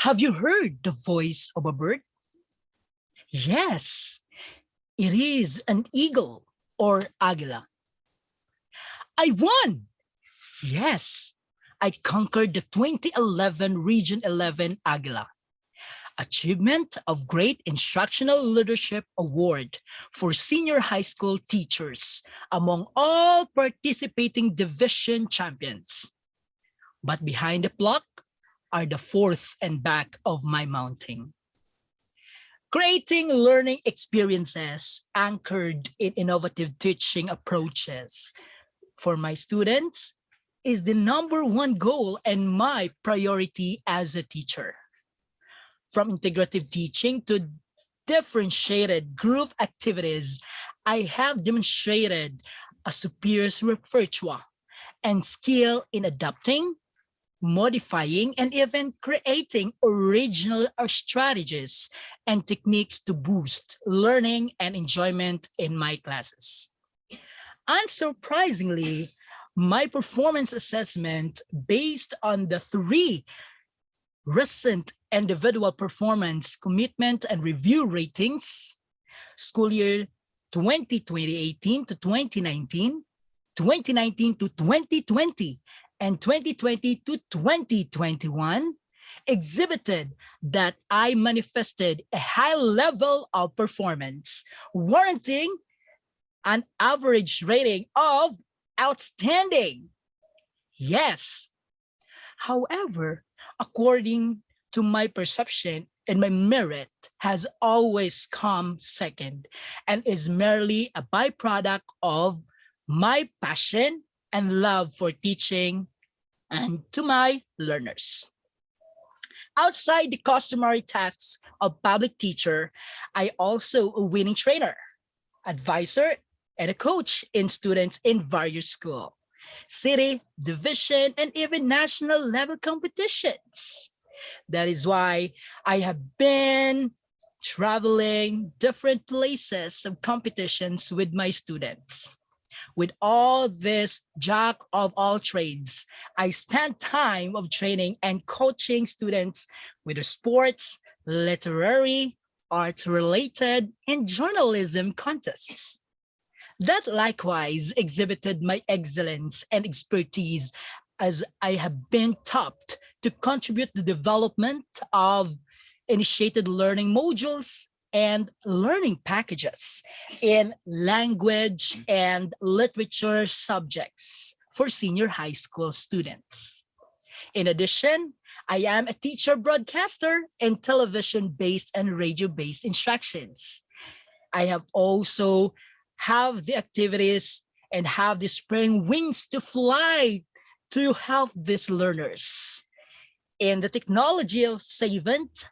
Have you heard the voice of a bird? Yes, it is an eagle or Agila. I won! Yes, I conquered the 2011 Region 11 Agila. Achievement of Great Instructional Leadership Award for senior high school teachers among all participating division champions. But behind the block are the forth and back of my mounting. Creating learning experiences anchored in innovative teaching approaches for my students is the number one goal and my priority as a teacher. From integrative teaching to differentiated group activities, I have demonstrated a superior repertoire and skill in adapting, modifying, and even creating original strategies and techniques to boost learning and enjoyment in my classes. Unsurprisingly, my performance assessment based on the three recent individual performance commitment and review ratings, school year 2018 to 2019, 2019 to 2020, and 2020 to 2021 exhibited that I manifested a high level of performance, warranting an average rating of outstanding. Yes. However, according to my perception and my merit has always come second and is merely a byproduct of my passion and love for teaching and to my learners. Outside the customary tasks of public teacher, I also a winning trainer, advisor, and a coach in students in various schools, city, division, and even national level competitions. That is why I have been traveling different places of competitions with my students. With all this jack of all trades, I spent time of training and coaching students with the sports, literary, art-related, and journalism contests. That likewise exhibited my excellence and expertise as I have been tapped to contribute the development of initiated learning modules and learning packages in language and literature subjects for senior high school students. In addition, I am a teacher broadcaster in television-based and radio-based instructions. I have also have the activities and have the spring wings to fly to help these learners. In the technology of Savant,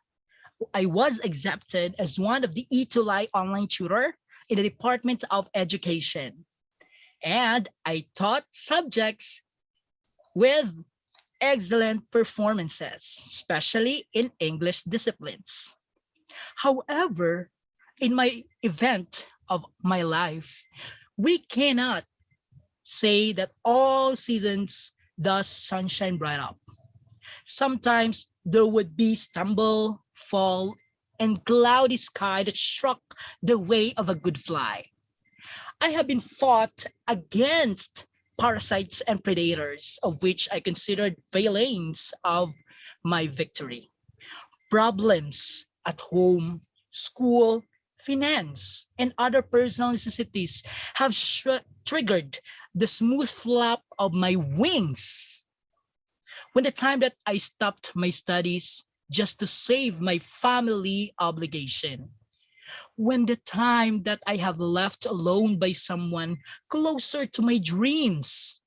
I was accepted as one of the E2LI online tutor in the Department of Education. And I taught subjects with excellent performances, especially in English disciplines. However, in my event of my life, we cannot say that all seasons does sunshine bright up. Sometimes there would be stumble, fall, and cloudy sky that struck the way of a good fly. I have been fought against parasites and predators, of which I considered villains of my victory. Problems at home, school, finance, and other personal necessities have triggered the smooth flap of my wings. When the time that I stopped my studies just to save my family obligation, when the time that I have left alone by someone closer to my dreams,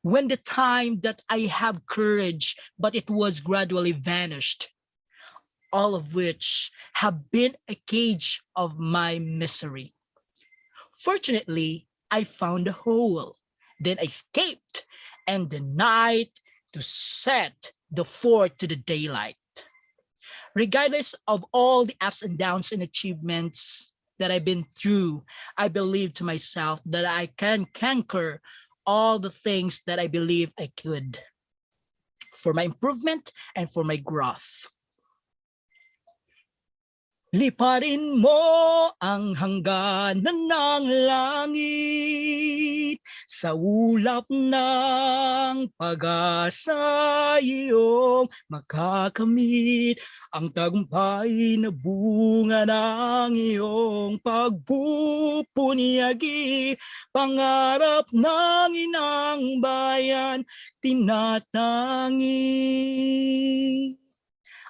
when the time that I have courage, but it was gradually vanished, all of which have been a cage of my misery. Fortunately, I found a hole, then I escaped, and the night to set the fort to the daylight. Regardless of all the ups and downs and achievements that I've been through, I believe to myself that I can conquer all the things that I believe I could for my improvement and for my growth. Liparin mo ang hangganan ng langit sa ulap ng pag-asa iyong makakamit ang tagumpay na bunga ng iyong pagpupunyagi, pangarap ng inang bayan tinatangi.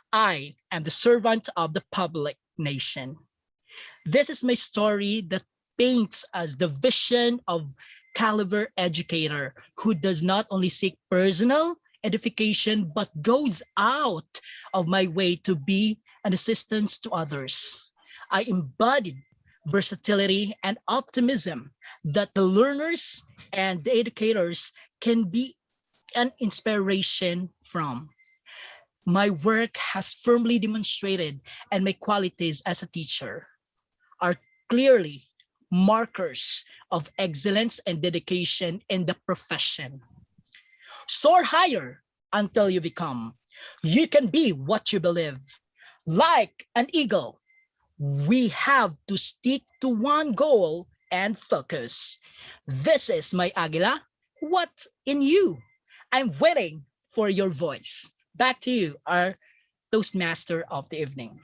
I am the servant of the public nation. This is my story that paints us the vision of caliber educator who does not only seek personal edification but goes out of my way to be an assistance to others. I embodied versatility and optimism that the learners and the educators can be an inspiration from. My work has firmly demonstrated, and my qualities as a teacher are clearly markers of excellence and dedication in the profession. Soar higher until you become. You can be what you believe. Like an eagle, we have to stick to one goal and focus. This is my Agila. What in you? I'm waiting for your voice. Back to you, our Toastmaster of the evening.